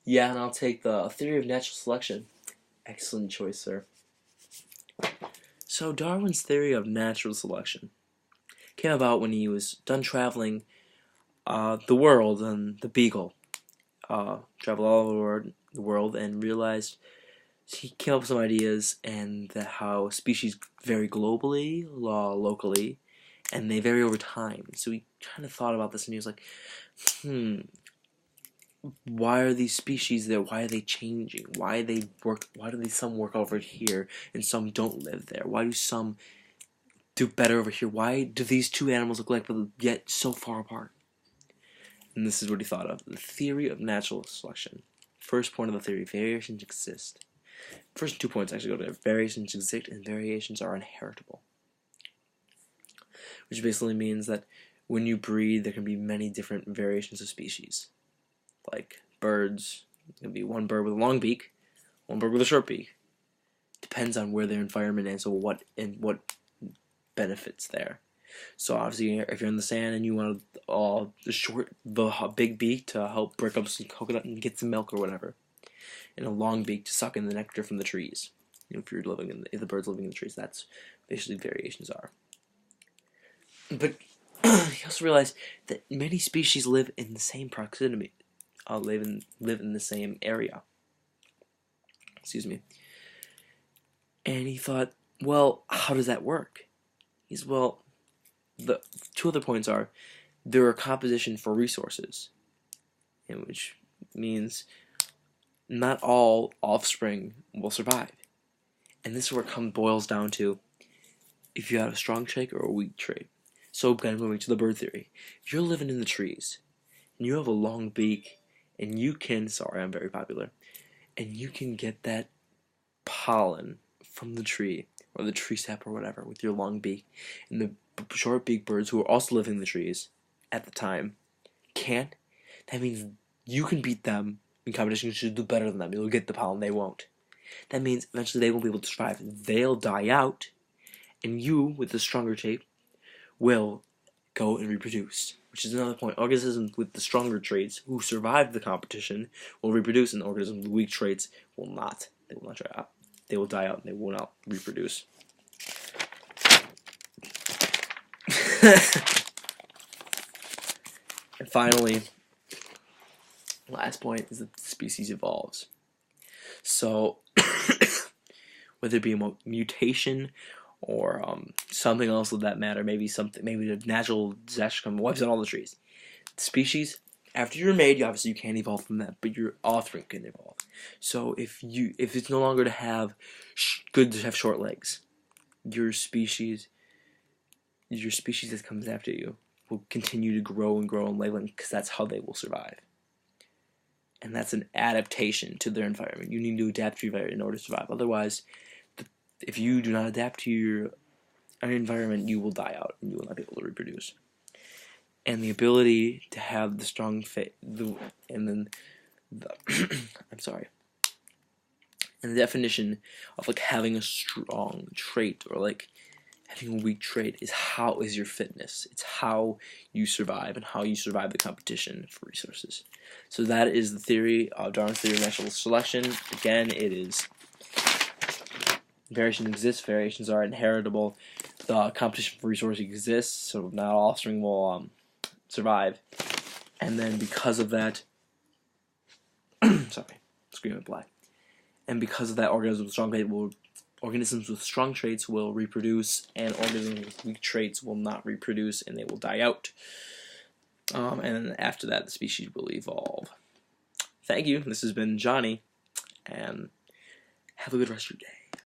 Yeah, and I'll take the theory of natural selection. Excellent choice, sir. So Darwin's theory of natural selection came about when he was done traveling the world on the Beagle. Traveled all over the world and realized he came up with some ideas and that how species vary globally, locally, and they vary over time. So he kind of thought about this and he was like, why are these species there? Why are they changing? Why do they some work over here and some don't live there? Why do some do better over here? Why do these two animals look like but yet so far apart? And this is what he thought of: the theory of natural selection. First point of the theory: variations exist. First 2 points actually go to variations exist and variations are inheritable, which basically means that when you breed, there can be many different variations of species. Like birds, it can be one bird with a long beak, one bird with a short beak. Depends on where their environment is, so what benefits there. So obviously, if you're in the sand and you want the big beak to help break up some coconut and get some milk or whatever, and a long beak to suck in the nectar from the trees. If the bird's living in the trees, that's basically variations are. But you also realize that many species live in the same proximity, live in the same area. Excuse me. And he thought, well, how does that work? The two other points are there are competition for resources, which means not all offspring will survive. And this is where it boils down to if you have a strong trait or a weak trait. So kind of going to the bird theory. If you're living in the trees and you have a long beak and you can, sorry, I'm very popular, and you can get that pollen from the tree or the tree sap or whatever with your long beak, and the short beak birds who are also living in the trees at the time can't, that means you can beat them in competition. You should do better than them. You'll get the pollen, they won't. That means eventually they won't be able to survive. They'll die out, and you, with the stronger trait, will go and reproduce. Which is another point. Organisms with the stronger traits who survive the competition will reproduce, and organisms with weak traits will not. They will not try out. They will die out, and they will not reproduce. And finally, last point is that the species evolves. So, whether it be a mutation or something else of that matter, maybe the natural disaster wipes out all the trees. The species, after you're made, obviously you can't evolve from that, but your offspring can evolve. So if it's no longer good to have short legs, your species that comes after you will continue to grow and grow in leg length because that's how they will survive. And that's an adaptation to their environment. You need to adapt to your environment in order to survive. Otherwise, if you do not adapt to your environment, you will die out and you will not be able to reproduce. And the ability to have the strong I'm sorry. And the definition of like having a strong trait or like having a weak trait is your fitness. It's how you survive and how you survive the competition for resources. So that is the theory of Darwin's theory of natural selection. Again, it is variation exists, variations are inheritable. The competition for resources exists, so not all offspring will survive. And then because of that, sorry, screen went black. And because of that, organisms with strong traits will reproduce, and organisms with weak traits will not reproduce, and they will die out. And then after that, the species will evolve. Thank you. This has been Johnny, and have a good rest of your day.